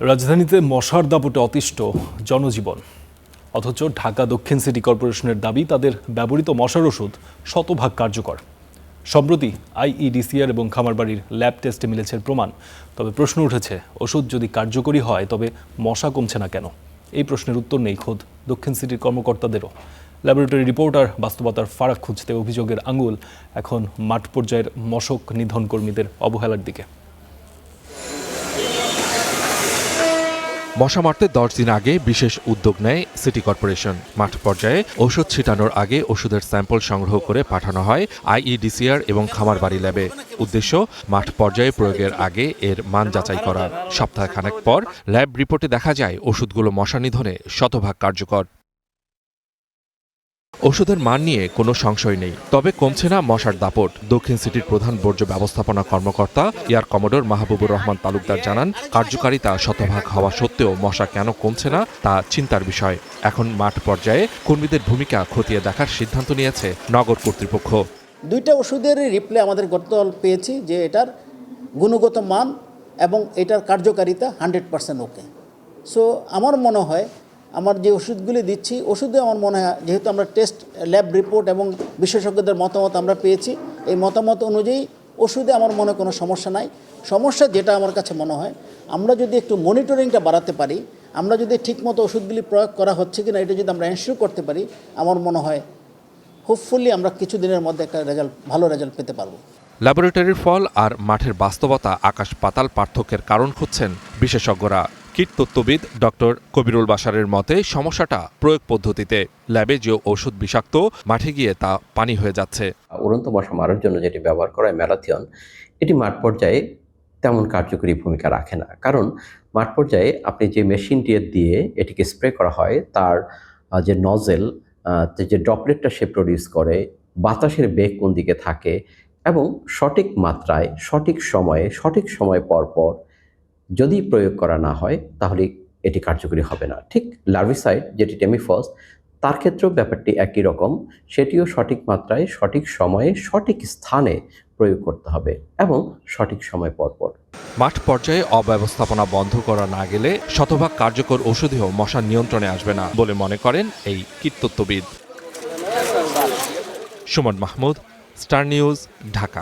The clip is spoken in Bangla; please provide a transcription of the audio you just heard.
রাজধানীতে মশার দাপটে অতিষ্ঠ জনজীবন, অথচ ঢাকা দক্ষিণ সিটি কর্পোরেশনের দাবি তাদের ব্যবহৃত মশার ওষুধ শতভাগ কার্যকর। সম্প্রতি আইইডিসিআর এবং খামারবাড়ির ল্যাব টেস্টে মিলেছে প্রমাণ। তবে প্রশ্ন উঠেছে, ওষুধ যদি কার্যকরী হয় তবে মশা কমছে না কেন? এই প্রশ্নের উত্তর নেই খোদ দক্ষিণ সিটির কর্মকর্তাদেরও। ল্যাবরেটরি রিপোর্ট আর বাস্তবতার ফারাক খুঁজতে অভিযোগের আঙুল এখন মাঠ পর্যায়ের মশক নিধন কর্মীদের অবহেলার দিকে। মশা মারতে 10 দিন আগে বিশেষ উদ্যোগ নেয় সিটি কর্পোরেশন। মাঠ পর্যায়ে ওষুধ ছিটানোর আগে ওষুধের স্যাম্পল সংগ্রহ করে পাঠানো হয় আইইডিসিআর এবং খামারবাড়ি ল্যাবে। উদ্দেশ্য, মাঠ পর্যায়ে প্রয়োগের আগে এর মান যাচাই করা। সপ্তাহখানেক পর ল্যাব রিপোর্টে দেখা যায় ওষুধগুলো মশা নিধনে শতভাগ কার্যকর। ওষুধের মান নিয়ে কোনো সংশয় নেই, তবে কমছে না মশার দাপট। দক্ষিণ সিটির প্রধান বর্জ্য ব্যবস্থাপনা কর্মকর্তা এয়ার কমোডোর মাহবুবুর রহমান তালুকদার জানান, কার্যকারিতা শতভাগ হওয়া সত্ত্বেও মশা কেন কমছে না তা চিন্তার বিষয়। এখন মাঠ পর্যায়ে কর্মীদের ভূমিকা খতিয়ে দেখার সিদ্ধান্ত নিয়েছে নগর কর্তৃপক্ষ। দুইটা ওষুধের রিপ্লে আমাদের গতকাল পেয়েছি যে এটার গুণগত মান এবং এটার কার্যকারিতা 100% ওকে। সো আমার মনে হয় আমার যে ওষুধগুলি দিচ্ছি ওষুধে আমার মনে হয়, যেহেতু আমরা টেস্ট ল্যাব রিপোর্ট এবং বিশেষজ্ঞদের মতামত আমরা পেয়েছি, এই মতামত অনুযায়ী ওষুধে আমার মনে কোনো সমস্যা নাই। সমস্যা যেটা আমার কাছে মনে হয়, আমরা যদি একটু মনিটরিংটা বাড়াতে পারি, আমরা যদি ঠিকমতো ওষুধগুলি প্রয়োগ করা হচ্ছে কিনা এটা যদি আমরা এনশিওর করতে পারি, আমার মনে হয় হোপফুলি আমরা কিছুদিনের মধ্যে একটা ভালো রেজাল্ট পেতে পারবো। ল্যাবরেটরির ফল আর মাঠের বাস্তবতা আকাশ পাতাল পার্থক্যের কারণ খুঁজছেন বিশেষজ্ঞরা। কীটতত্ত্ববিদ ডক্টর কবিরুল বাশারের মতে সমস্যাটা প্রয়োগ পদ্ধতিতে। ল্যাবে যে ওষুধ বিষাক্ত, মাঠে গিয়ে তা পানি হয়ে যাচ্ছে। উড়ন্ত মশা মারার জন্য যেটি ব্যবহার করা হয় ম্যালাথিয়ন, এটি মাঠ পর্যায়ে তেমন কার্যকরী ভূমিকা রাখে না। কারণ মাঠ পর্যায়ে আপনি যে মেশিনটি দিয়ে এটিকে স্প্রে করা হয়, তার যে নজেল, যে ড্রপলেটটা সে প্রডিউস করে, বাতাসের বেগ কোন দিকে থাকে এবং সঠিক মাত্রায় সঠিক সময় পর যদি প্রয়োগ করা না হয় তাহলে এটি কার্যকরী হবে না। ঠিক লার্ভিসাইড যেটি টেমিফস, তার ক্ষেত্রেও ব্যাপারটি একই রকম। সেটিও সঠিক মাত্রায় সঠিক সময়ে সঠিক স্থানে প্রয়োগ করতে হবে এবং সঠিক সময় পর। মাঠ পর্যায়ে অব্যবস্থাপনা বন্ধ করা না গেলে শতভাগ কার্যকর ওষুধেও মশা নিয়ন্ত্রণে আসবে না বলে মনে করেন এই কীটতত্ত্ববিদ। Suman Mahmud, Star News, Dhaka.